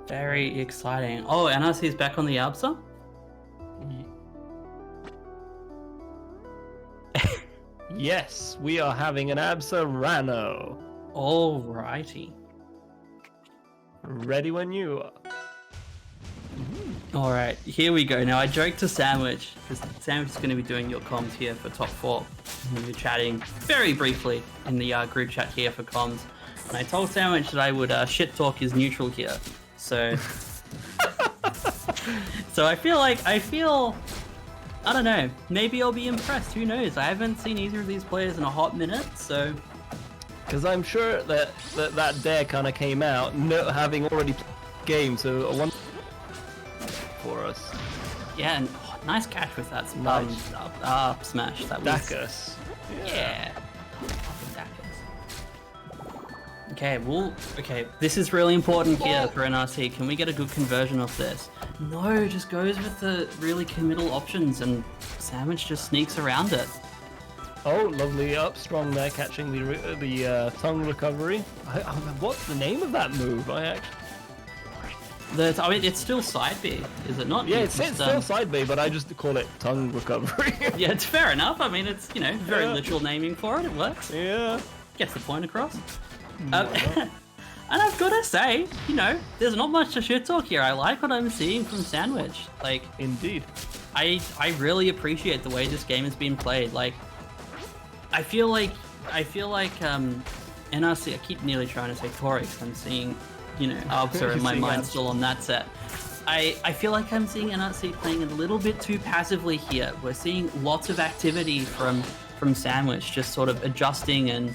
Very exciting. Oh, NRC's back on the Arbser? Yes, we are having an Absa-Rano. Alrighty. Ready when you are. Alright, here we go. Now, I joked to Sandwich, because Sandwich is going to be doing your comms here for top 4. And we were chatting very briefly in the group chat here for comms. And I told Sandwich that I would shit talk his neutral here. So... so I feel, I don't know, maybe I'll be impressed, who knows? I haven't seen either of these players in a hot minute, so... Because I'm sure that dare kind of came out, having already played the game, so a one for us. Yeah, and nice catch with that Nice. up smash. That was... Dacus. Yeah. Okay, okay, this is really important here for NRC. Can we get a good conversion off this? No, just goes with the really committal options and Sandwich just sneaks around it. Oh, lovely up strong there, catching the tongue recovery. What's the name of that move? I mean, it's still side B, is it not? Yeah, it's still side B, but I just call it tongue recovery. Yeah, it's fair enough. I mean, it's, very literal naming for it. It works. Yeah. Gets the point across. And I've got to say, there's not much to shit talk here. I like what I'm seeing from Sandwich. Like, indeed. I really appreciate the way this game has been played. Like, I feel like NRC. I keep nearly trying to say Roacs. I'm seeing, Arbser in my mind still on that set. I feel like I'm seeing NRC playing a little bit too passively here. We're seeing lots of activity from Sandwich, just sort of adjusting and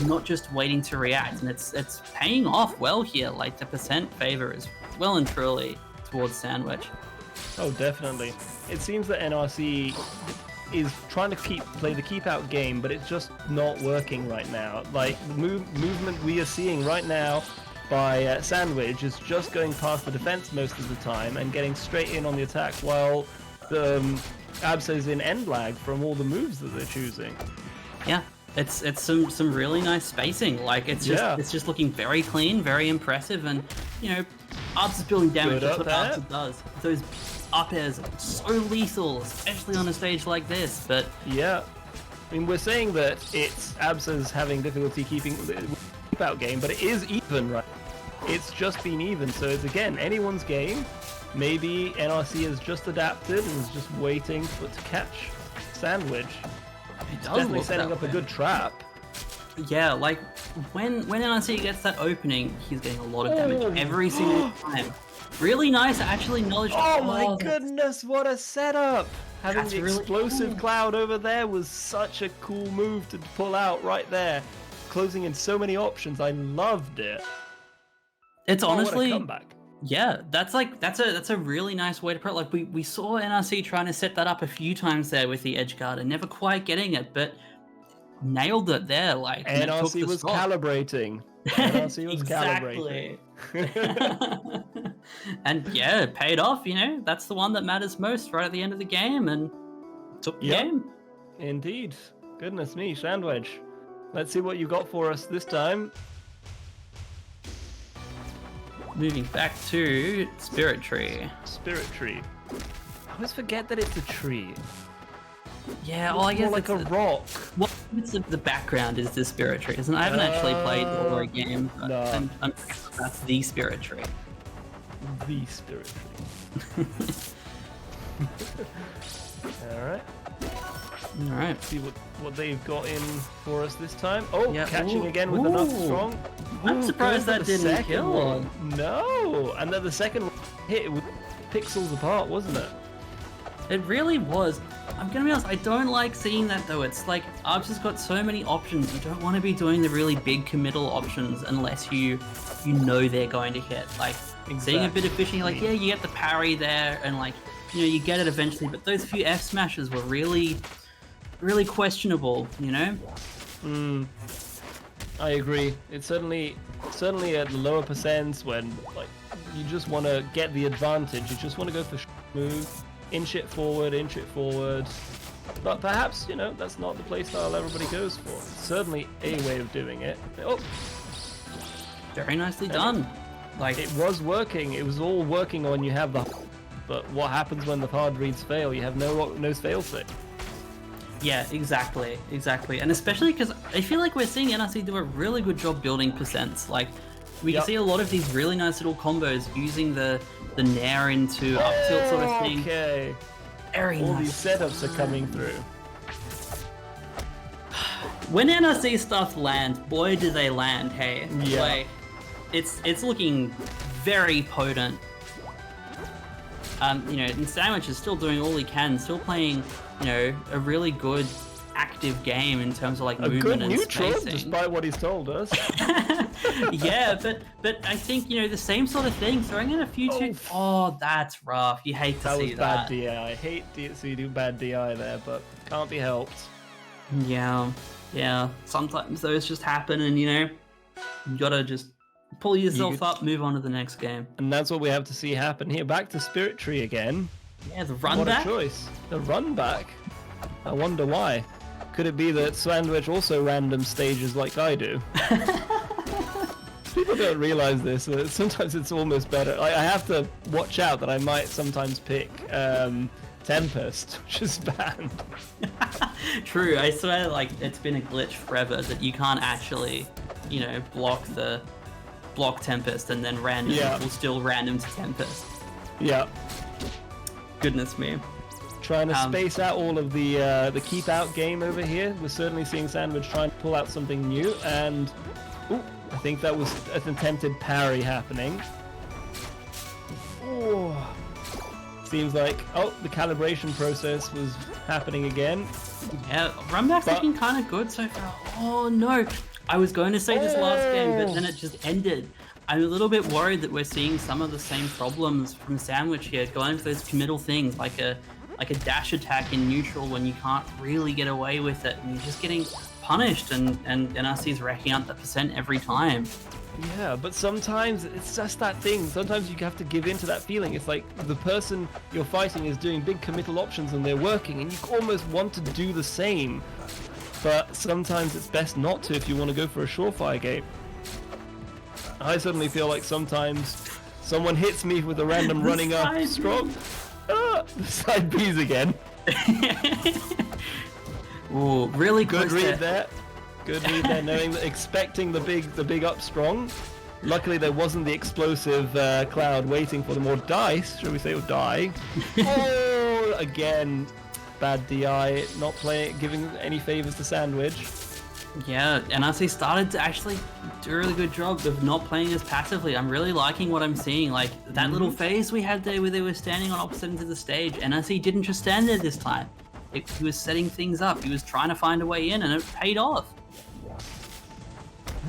not just waiting to react, and it's paying off well here. Like, the percent favor is well and truly towards Sandwich. Oh, definitely. It seems that NRC is trying to play the keep out game, but it's just not working right now. Like, the movement we are seeing right now by Sandwich is just going past the defense most of the time and getting straight in on the attack, while the Absa is in end lag from all the moves that they're choosing. Yeah. It's some really nice spacing. Like, it's just looking very clean, very impressive, and Arbs is building damage. That's what Arbs does. Those up airs are so lethal, especially on a stage like this. But yeah, I mean, we're saying that it's Absa's having difficulty keeping the keep out game, but it is even, right? It's just been even, so it's again anyone's game. Maybe NRC has just adapted and is just waiting to catch Sandwich. It's definitely setting up a good trap. Yeah, like when NRC gets that opening, he's getting a lot of damage every single time. Really nice, actually knowledge. Oh my goodness, what a setup! Having the explosive cloud over there was such a cool move to pull out right there, closing in so many options. I loved it. It's honestly, what a comeback. Yeah, that's a really nice way to put it. Like, we saw NRC trying to set that up a few times there with the edge guard and never quite getting it, but nailed it there. Like, NRC was calibrating. NRC was calibrating. And yeah, it paid off. That's the one that matters most right at the end of the game, and took the game. Indeed. Goodness me, Sandwich. Let's see what you got for us this time. Moving back to Spirit Tree. Spirit Tree. I always forget that it's a tree. Yeah, well, I guess more like a rock. Well, it's the background is the Spirit Tree, isn't it? I haven't actually played the Aura game, but no. I'm that's the Spirit Tree. The Spirit Tree. Alright. Alright. See what they've got in for us this time. Oh, yeah. Catching again with enough strong. I'm surprised that didn't kill. No! And then the second one hit with pixels apart, wasn't it? It really was. I'm gonna be honest, I don't like seeing that though. It's like, Arbs has got so many options. You don't want to be doing the really big committal options unless you know they're going to hit. Like, seeing a bit of fishing, like, yeah, you get the parry there, and like, you get it eventually, but those few F smashes were really, really questionable, I agree. It's certainly at the lower percents when, like, you just want to get the advantage. You just want to go for move. Inch it forward. But perhaps, that's not the playstyle everybody goes for. It's certainly a way of doing it. Oh! Very nicely done. Like, it was working. It was all working when you have the. But what happens when the hard reads fail? You have no fail safe. yeah, exactly, and especially because I feel like we're seeing NRC do a really good job building percents. Like, we can see a lot of these really nice little combos using the nair into up tilt sort of thing. Okay. Very All nice. these setups are coming through. When NRC stuff lands, boy do they land, hey. Yeah. Like, it's looking very potent. You know, and Sandwich is still doing all he can, still playing, you know, a really good active game in terms of like movement good and neutral, spacing. despite what he's told us. Yeah, but I think, you know, the same sort of thing, throwing in a few oh, that's rough. You hate to That see was bad DI. I hate to see you do bad DI there, but can't be helped. Yeah. Sometimes those just happen, and you know, you gotta just pull yourself up, move on to the next game. And that's what we have to see happen here. Back to Spirit Tree again. Yeah, the run what back. What a choice. The run back. I wonder why. Could it be that Sandwich also random stages like I do? People don't realize this. Sometimes it's almost better. I have to watch out that I might sometimes pick Tempest, which is banned. True, I swear, like, it's been a glitch forever that you can't actually, you know, block Tempest and then random will still random to Tempest. Yeah. Goodness me. Trying to space out all of the keep out game over here. We're certainly seeing Sandwich trying to pull out something new, and I think that was an attempted parry happening. Oh. Seems like, the calibration process was happening again. Yeah, runback's looking kind of good so far. Oh no, I was going to say this last game, but then it just ended. I'm a little bit worried that we're seeing some of the same problems from Sandwich here, going for those committal things, like a dash attack in neutral when you can't really get away with it, and you're just getting punished, and NRC's racking up the percent every time. Yeah, but sometimes it's just that thing. Sometimes you have to give in to that feeling. It's like the person you're fighting is doing big committal options and they're working, and you almost want to do the same. But sometimes it's best not to if you want to go for a surefire game. I suddenly feel like sometimes someone hits me with a random running up strong. The side B's again. Ooh, really good read there. Good read there, knowing that, expecting the big up strong. Luckily, there wasn't the explosive cloud waiting for them, or dice, shall we say, or die. Oh, again, bad DI, not giving any favors to Sandwich. Yeah, NRC started to actually do a really good job of not playing as passively. I'm really liking what I'm seeing. Like, that little phase we had there where they were standing on opposite ends of the stage, NRC didn't just stand there this time. He was setting things up. He was trying to find a way in, and it paid off.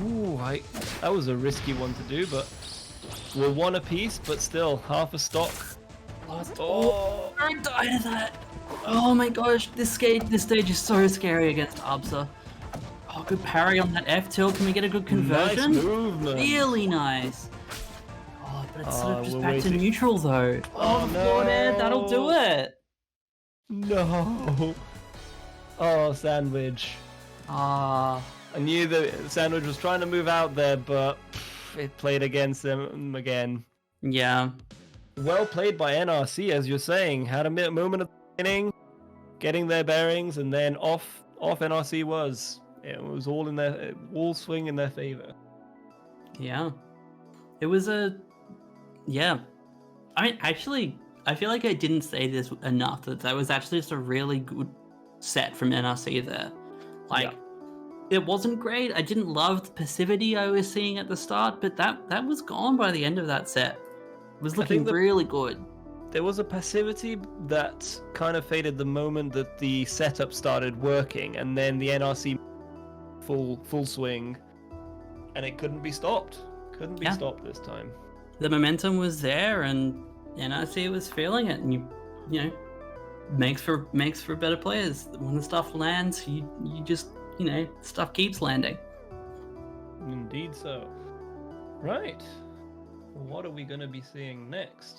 Ooh, that was a risky one to do, but we're one apiece, but still half a stock. Oh, I died of that. Oh my gosh, this stage is so scary against Absa. Oh, good parry on that F tilt. Can we get a good conversion? Nice movement. Really nice. Oh, but it's sort of just back to waiting. neutral though. Oh, the forward air, that'll do it. No. Oh, Sandwich. Ah. I knew that Sandwich was trying to move out there, but it played against them again. Yeah. Well played by NRC, as you're saying. Had a moment of beginning, getting their bearings, and then off NRC was. It was all swing in their favor. Yeah. It was yeah. I mean, actually, I feel like I didn't say this enough, that was actually just a really good set from NRC there. Like, it wasn't great. I didn't love the passivity I was seeing at the start, but that was gone by the end of that set. It was looking really good. There was a passivity that kind of faded the moment that the setup started working, and then the NRC full swing, and it couldn't be stopped. Couldn't be stopped this time. The momentum was there, and NRC was feeling it, and you know, makes for better players. When the stuff lands, you just, you know, stuff keeps landing. Indeed so. Right. What are we going to be seeing next?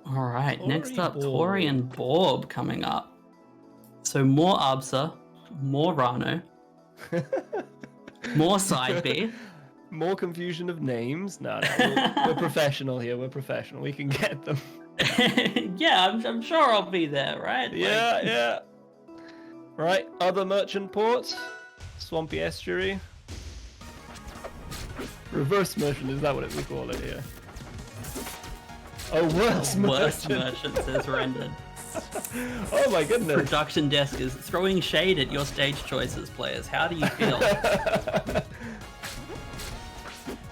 All right, next up, Tori and Borb coming up. So more Absa, more Rano. More side B. More confusion of names. No, we're professional here. We're professional. We can get them. Yeah, I'm sure I'll be there, right? Yeah, yeah. Right, other merchant port. Swampy Estuary. Reverse merchant, is that what we call it here? Oh, worse merchant. Worst merchant says rendered. Oh my goodness. Production desk is throwing shade at your stage choices, players. How do you feel?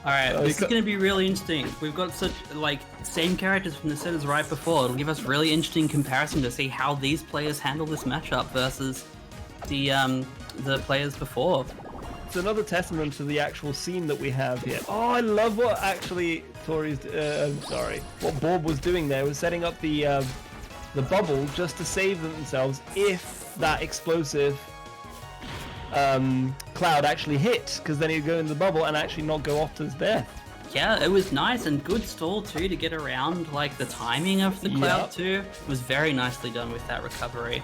Alright, this is going to be really interesting. We've got such, like, same characters from the set as right before. It'll give us really interesting comparison to see how these players handle this matchup versus the players before. It's another testament to the actual scene that we have here. Oh, I love what actually what Bob was doing there, was setting up the bubble just to save themselves if that explosive cloud actually hit, because then he'd go in the bubble and actually not go off to his death. Yeah, it was nice and good stall too to get around like the timing of the cloud too. It was very nicely done with that recovery.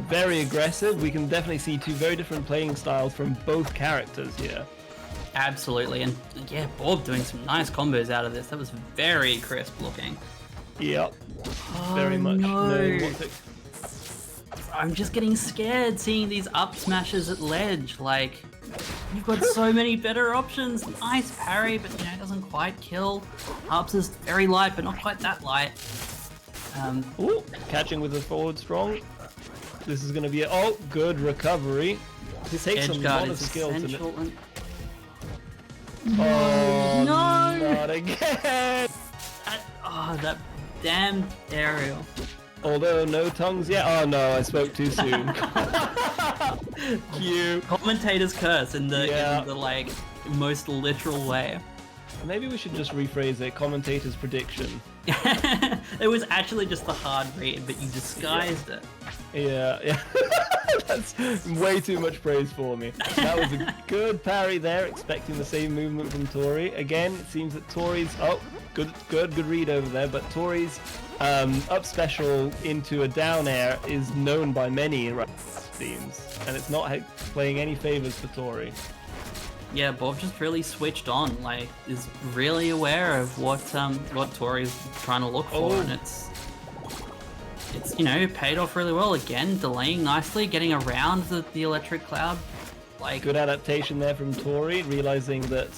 Very aggressive. We can definitely see two very different playing styles from both characters here. Absolutely, and yeah, Bob doing some nice combos out of this. That was very crisp looking. Yep. Oh, Very much. No. I'm just getting scared seeing these up smashes at ledge. Like, you've got so many better options. Nice parry, but you know, it doesn't quite kill. Ups is very light, but not quite that light. Ooh, catching with the forward strong. This is going to be a good recovery. This takes a lot of skill to. Oh, no! Not again! That damn aerial. Although no tongues yet. Oh no, I spoke too soon. Cute. Commentator's curse in the like most literal way. Maybe we should just rephrase it. Commentator's prediction. It was actually just a hard read, but you disguised it. Yeah. That's way too much praise for me. That was a good parry there, expecting the same movement from Tori. Again, it seems that Tori's good read over there, but Tori's up special into a down air is known by many teams, and it's not playing any favors for Tori. Yeah, Bob just really switched on, like, is really aware of what Tori's trying to look for, and it's you know, paid off really well. Again, delaying nicely, getting around the electric cloud. Like, good adaptation there from Tori, realizing that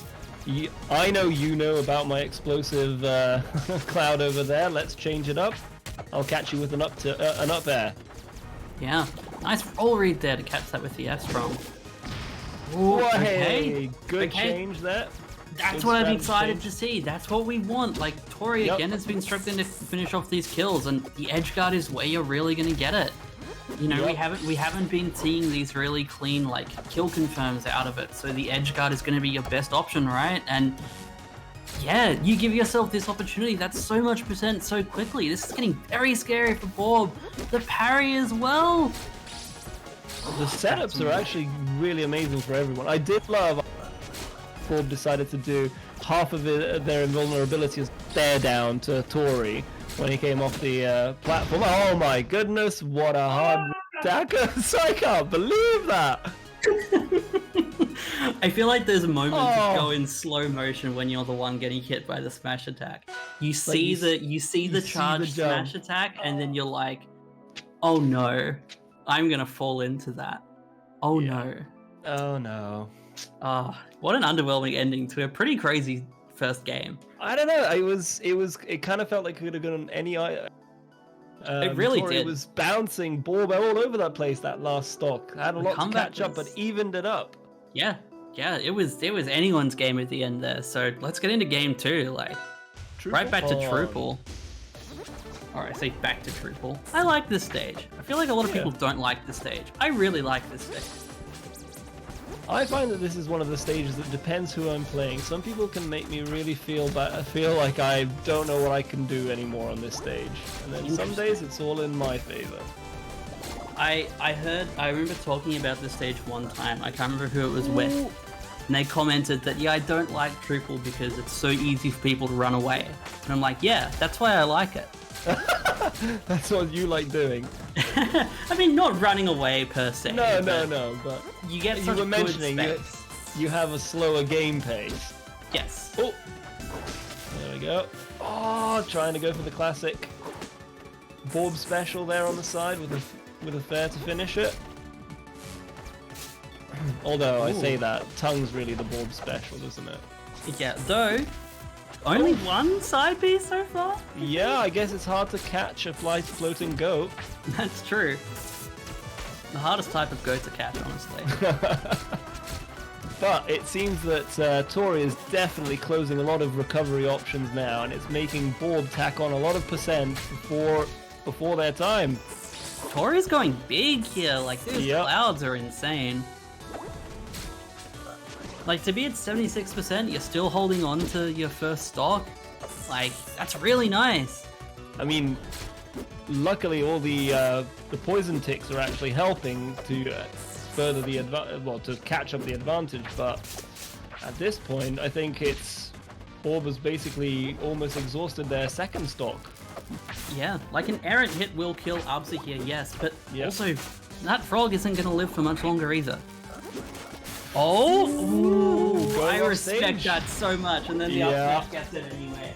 I know you know about my explosive cloud over there. Let's change it up. I'll catch you with an up air. Yeah, nice roll read there to catch that with the F strong. Ooh, okay. Good change there. That's good what I'm excited to see. That's what we want. Like, Tori again has been struggling to finish off these kills, and the edge guard is where you're really going to get it. You know, we haven't been seeing these really clean like kill confirms out of it. So the edge guard is going to be your best option, right? And yeah, you give yourself this opportunity. That's so much percent so quickly. This is getting very scary for Bob. The parry as well. The setups are actually really amazing for everyone. I did love Bob decided to do half of their invulnerability as bear down to Tori when he came off the platform. Oh my goodness, what a hard dagger. So I can't believe that. I feel like there's a moment to go in slow motion when you're the one getting hit by the smash attack. You see the charge smash attack, and then you're like, oh no, I'm gonna fall into that. Oh no. Oh no. What an underwhelming ending to a pretty crazy first game. I don't know. It kind of felt like it could have gone on any. It really Tori did. Was bouncing Bob all over that place. That last stock had a lot to catch up, but evened it up. Yeah, it was anyone's game at the end there. So let's get into game 2. Like, right back to Truple. Alright, say back to Truple. I like this stage. I feel like a lot of people don't like this stage. I really like this stage. I find that this is one of the stages that depends who I'm playing. Some people can make me really feel like I don't know what I can do anymore on this stage. And then some days it's all in my favor. I remember talking about this stage one time. I can't remember who it was with. And they commented that, yeah, I don't like Truple because it's so easy for people to run away. And I'm like, yeah, that's why I like it. That's what you like doing. I mean, not running away per se. No, but you get such good space. you have a slower game pace. Yes. Oh, there we go. Oh, trying to go for the classic Borb special there on the side with a fair to finish it. Although I say that, tongue's really the Borb special, isn't it? Yeah, though only one side B so far? Yeah, I guess it's hard to catch a floating goat. That's true. The hardest type of goat to catch, honestly. But it seems that Tori is definitely closing a lot of recovery options now, and it's making Borb tack on a lot of percent before their time. Tori's going big here, like these clouds are insane. Like, to be at 76%, you're still holding on to your first stock. Like, that's really nice. I mean, luckily all the poison ticks are actually helping to further the to catch up the advantage. But at this point, I think Borb has basically almost exhausted their second stock. Yeah, like an errant hit will kill Absa here, yes, but also that frog isn't going to live for much longer either. Oh, ooh, I respect that so much, and then the up smash gets it anyway.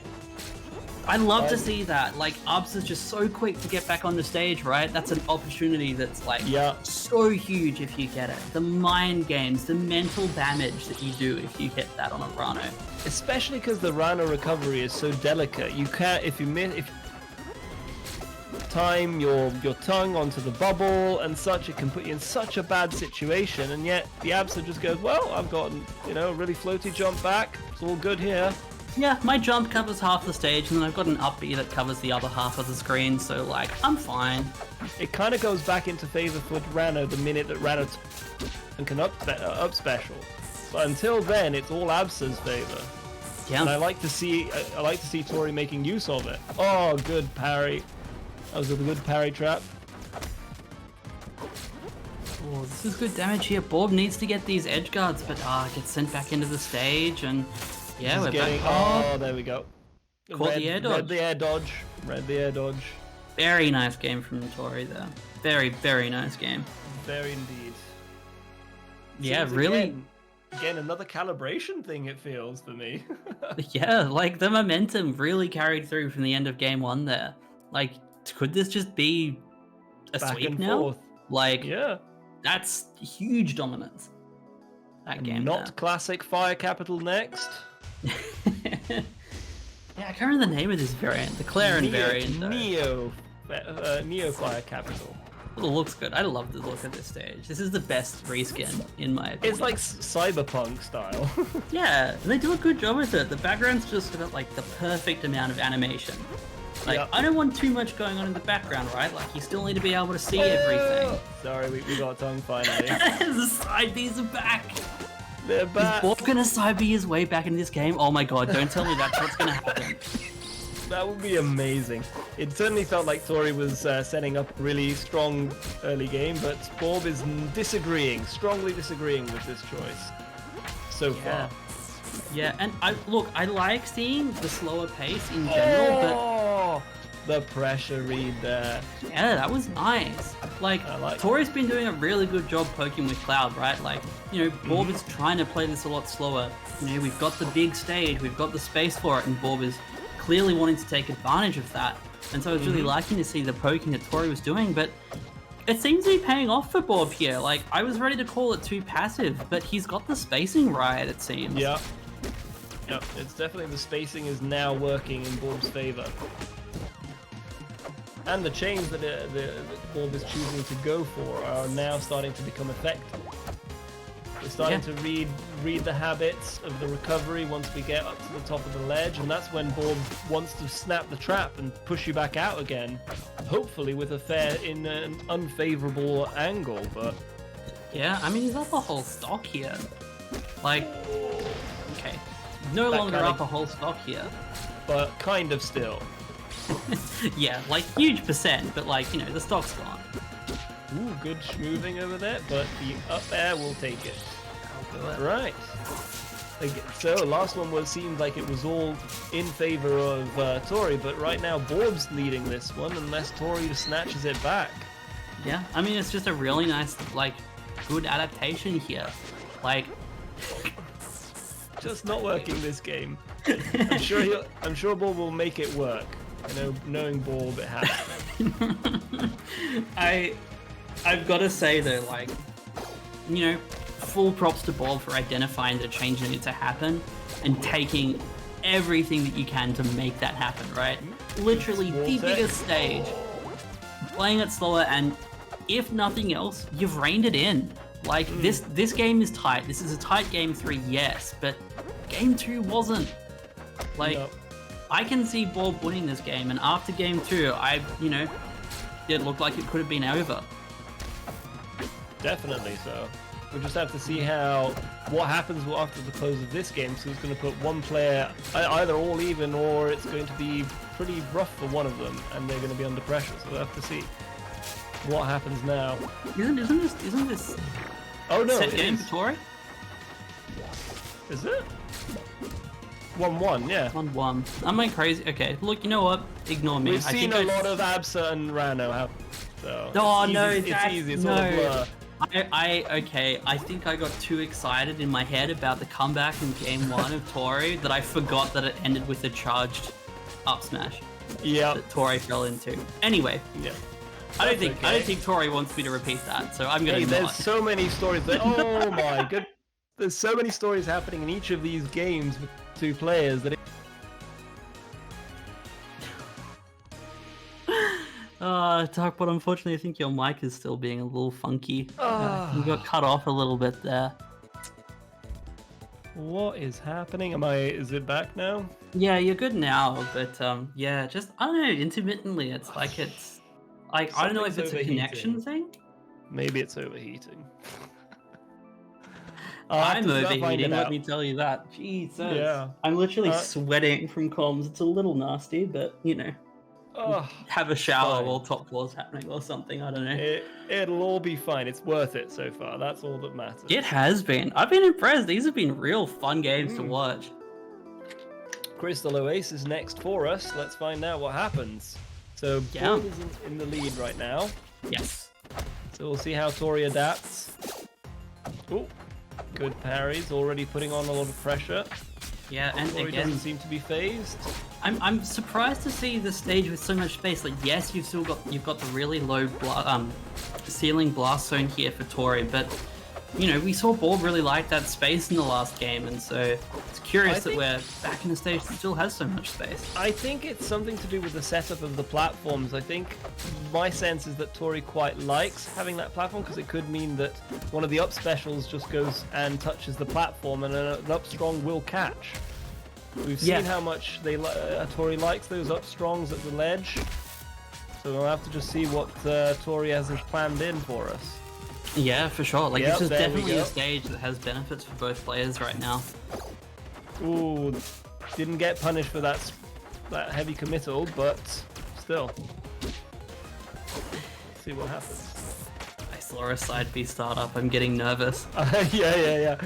I love to see that. Like, Abs is just so quick to get back on the stage, right? That's an opportunity that's like so huge if you get it. The mind games, the mental damage that you do if you hit that on a Rano. Especially because the Rano recovery is so delicate. You can't, if you time your tongue onto the bubble and such, it can put you in such a bad situation, and yet the Absa just goes, well, I've got a really floaty jump back, it's all good here. Yeah, my jump covers half the stage, and then I've got an up B that covers the other half of the screen, so like, I'm fine. It kind of goes back into favor for Rano the minute that Rano can up special, but until then it's all Absa's favor. Yeah. And I like to see Tori making use of it. Oh, good parry. That was a good parry trap. Oh, this is good damage here. Borb needs to get these edge guards, but gets sent back into the stage, and yeah, we're back. Oh, there we go. Caught the air dodge. Read the air dodge. Read the air dodge. Very nice game from Tori there. Very, very nice game. Very indeed. Yeah, Seems really. Again, another calibration thing, it feels, for me. Yeah, like the momentum really carried through from the end of game one there. Like, could this just be a Back sweep and now? forth. Like, Yeah. that's huge dominance. That game. Not classic Fire Capital next. Yeah, I can't remember the name of this variant. The Clarion variant. Neo Fire Capital. It looks good. I love the look of this stage. This is the best reskin, in my opinion. It's like cyberpunk style. Yeah, and they do a good job with it. The background's just got like the perfect amount of animation. Like, I don't want too much going on in the background, right? Like, you still need to be able to see everything. Sorry, we got tongue finally. The side Bs are back! They're back! Is Borb gonna side B his way back in this game? Oh my god, don't tell me that's what's gonna happen. That would be amazing. It certainly felt like Tori was setting up a really strong early game, but Borb is strongly disagreeing with this choice so far. Yeah, and I like seeing the slower pace in general, the pressure read there. but yeah, that was nice. Like Tori's been doing a really good job poking with Cloud, right? Like, Borb is trying to play this a lot slower. We've got the big stage, we've got the space for it, and Borb is clearly wanting to take advantage of that. And so I was really liking to see the poking that Tori was doing, but it seems to be paying off for Borb here. Like, I was ready to call it too passive, but he's got the spacing right, it seems. Yeah. Yep, it's definitely the spacing is now working in Borb's favor. And the chains that Borb is choosing to go for are now starting to become effective. We're starting to read the habits of the recovery once we get up to the top of the ledge, and that's when Borb wants to snap the trap and push you back out again. Hopefully with in an unfavorable angle, but... Yeah, I mean, he's up a whole stock here. Like, okay. No longer up a whole stock here. But kind of still. Yeah, like huge percent, but like, the stock's gone. Ooh, good moving over there, but the up air will take it. Right. So last one seemed like it was all in favor of Tori, but right now Borb's leading this one unless Tori snatches it back. Yeah, I mean, it's just a really nice, like, good adaptation here. Like, just not working this game. I'm sure Borb will make it work. You know, knowing Borb, it has. I've got to say though, like, you know, full props to Borb for identifying the change needed to happen and taking everything that you can to make that happen, right? Literally the biggest stage, playing it slower, and if nothing else, you've reined it in. Like, this game is tight. This is a tight game 3, yes, but game 2 wasn't. Like, I can see Borb winning this game, and after game 2, it looked like it could have been over. Definitely so. We'll just have to see what happens after the close of this game. So it's going to put one player either all even, or it's going to be pretty rough for one of them, and they're going to be under pressure. So we'll have to see what happens now. Isn't this? Oh no! Set game for Tori? Is it? 1-1, yeah. 1-1. Am I crazy? Okay, look, you know what? Ignore me. We've seen a lot of Absa and Rano have. So oh it's no, easy. It's easy. It's all a blur. I think I got too excited in my head about the comeback in game 1 of Tori that I forgot that it ended with a charged up smash. Yeah. That Tori fell into. Anyway. Yeah. I don't think Tori wants me to repeat that, so I'm gonna. There's so many stories. Oh my god. There's so many stories happening in each of these games with 2 players that. Doc, but unfortunately I think your mic is still being a little funky. You got cut off a little bit there. What is happening? Is it back now? Yeah, you're good now, but yeah, just, I don't know, intermittently, it's like I don't know if it's a connection thing. Maybe it's overheating. I'm overheating, let me tell you that. Jesus. Yeah. I'm literally sweating from comms. It's a little nasty, but, you know. Have a shower while top floor's happening or something, I don't know. It'll all be fine. It's worth it so far. That's all that matters. It has been. I've been impressed. These have been real fun games to watch. Crystal Oasis next for us. Let's find out what happens. So Borb is in the lead right now. Yes. So we'll see how Tori adapts. Oh, good parries. Already putting on a lot of pressure. Yeah, and Tori again, doesn't seem to be phased. I'm surprised to see the stage with so much space. Like, yes, you've got the really low ceiling blast zone here for Tori, but you know, we saw Borb really like that space in the last game, and so it's curious that we're back in a stage that still has so much space. I think it's something to do with the setup of the platforms. I think my sense is that Tori quite likes having that platform because it could mean that one of the up specials just goes and touches the platform, and an up strong will catch. We've seen how much Tori likes those up strongs at the ledge, so we'll have to just see what Tori has planned in for us. Yeah, for sure. Like, this is definitely a stage that has benefits for both players right now. Ooh, didn't get punished for that heavy committal, but still. Let's see what happens. I saw a side B startup. I'm getting nervous. Yeah.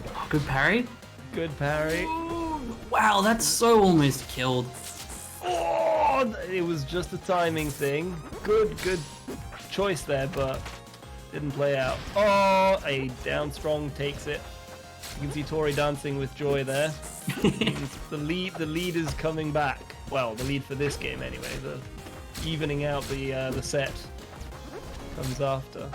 Oh, good parry. Good parry. Ooh, wow, that's so almost killed. Oh, it was just a timing thing. Good choice there, but didn't play out. Oh, a down strong takes it. You can see Tori dancing with joy there. the lead is coming back. Well, the lead for this game anyway. The evening out the set comes after.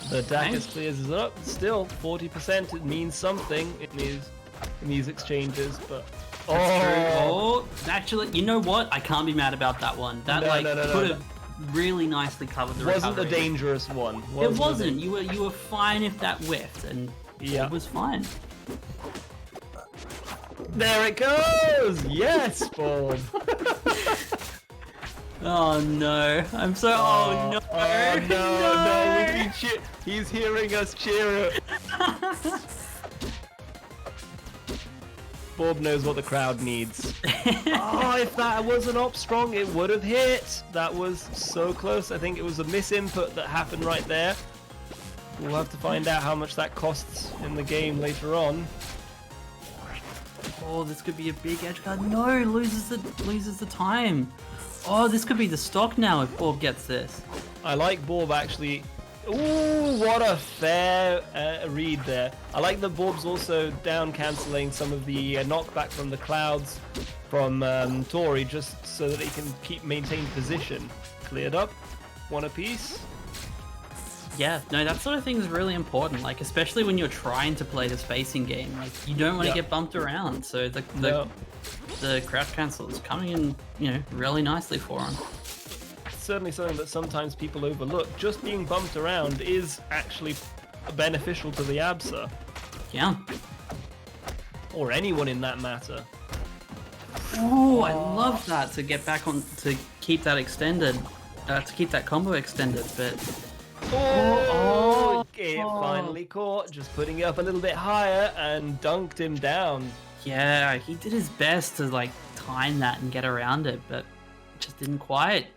The Dacus clears us up. Still 40%. It means something in these exchanges, but actually, you know what? I can't be mad about that one. That could have really nicely covered the recovery. Wasn't a dangerous one. It wasn't. You were fine if that whiffed, and it was fine. There it goes! Yes, Borb! Oh no! I'm so. Oh no! Oh no! He's hearing us cheer. Borb knows what the crowd needs. Oh, if that wasn't up strong, it would have hit. That was so close. I think it was a misinput that happened right there. We'll have to find out how much that costs in the game later on. Oh, this could be a big edge guard. No, loses the time. Oh, this could be the stock now if Borb gets this. I like Borb actually. Ooh, what a fair read there. I like that Borb's also down cancelling some of the knockback from the clouds from Tori, just so that he can maintain position. Cleared up, one apiece. Yeah, no, that sort of thing is really important, like especially when you're trying to play the spacing game. Like you don't want to get bumped around, so the crouch cancel is coming in, you know, really nicely for him. Certainly something that sometimes people overlook. Just being bumped around is actually beneficial to the Absa. Yeah. Or anyone in that matter. Oh, I love that, to get back on, to keep that extended, to keep that combo extended, but... It finally caught, just putting it up a little bit higher and dunked him down. Yeah, he did his best to like time that and get around it, but just didn't quite.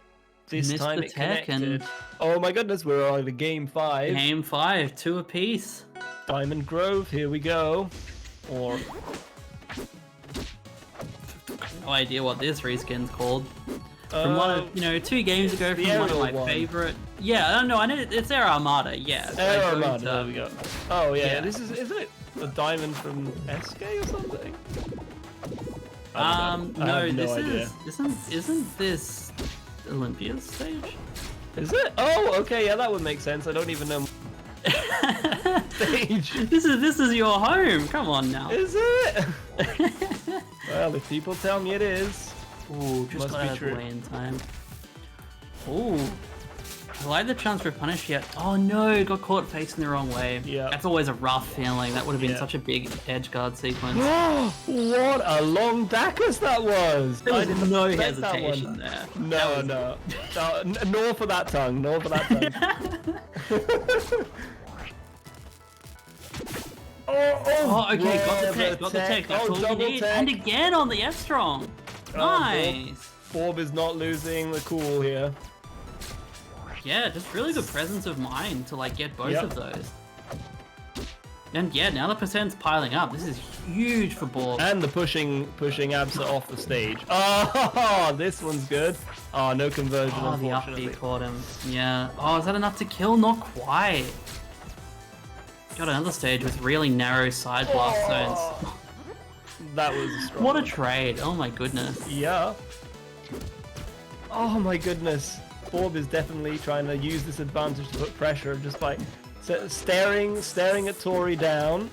This Missed time the it tech connected. Oh my goodness, we're on to game 5. Game 5, 2 apiece. Diamond Grove, here we go. Or... no idea what this reskin's called. From one of, 2 games ago, from one of my favorite. Yeah, I don't know. I know it's Air Armada. Yeah. Air Armada. There we go. Oh yeah. This is it a diamond from SK or something? No. Isn't this Olympia's stage? Is it? Oh, okay. Yeah, that would make sense. I don't even know. Stage. This is your home. Come on now. Is it? Well, if people tell me it is. Ooh, just got out of the way in time. Ooh. I like the transfer punish yet. Oh no, got caught facing the wrong way. Yeah. That's always a rough feeling. That would have been such a big edge guard sequence. What a long Dacus that was! There was no hesitation there. No. Nor for that tongue. Nor for that tongue. Okay, got the tech. That's all we need. Tech. And again on the F strong. Nice. Borb is not losing the cool here. Yeah, just really good presence of mind to like get both of those. And yeah, now the percent's piling up. This is huge for Borb. And the pushing Absa off the stage. Oh, this one's good. Oh, no conversion, unfortunately. The up B caught him. Yeah. Oh, is that enough to kill? Not quite. Got another stage with really narrow side blast zones. That was a strong What a trade. Oh my goodness. Yeah. Oh my goodness. Borb is definitely trying to use this advantage to put pressure just by staring at Tori down.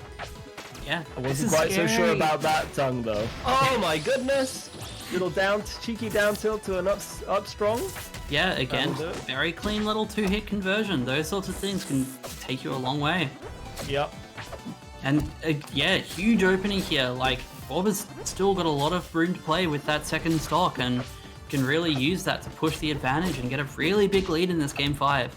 Yeah. I wasn't quite so sure about that tongue though. Oh my goodness. Little cheeky down tilt to an up strong. Yeah, again, very clean little 2-hit conversion. Those sorts of things can take you a long way. Yep. And yeah, huge opening here. Like, Borb has still got a lot of room to play with that second stock and can really use that to push the advantage and get a really big lead in this game 5.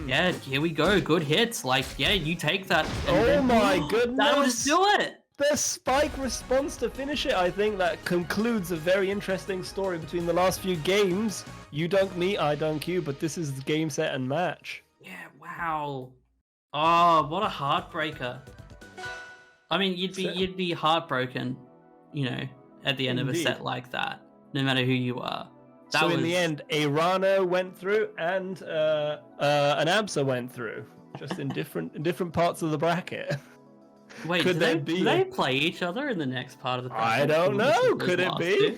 Yeah, here we go. Good hits. Like, yeah, you take that. Oh my goodness. That'll just do it. The spike response to finish it, I think that concludes a very interesting story between the last few games. You dunk me, I dunk you, but this is the game, set, and match. Yeah, wow. Oh, what a heartbreaker. I mean, you'd be heartbroken, at the end of a set like that, no matter who you are. In the end, a Rana went through and an Absa went through, just in different parts of the bracket. Wait, do they play each other in the next part of the bracket? I don't know. Could it be?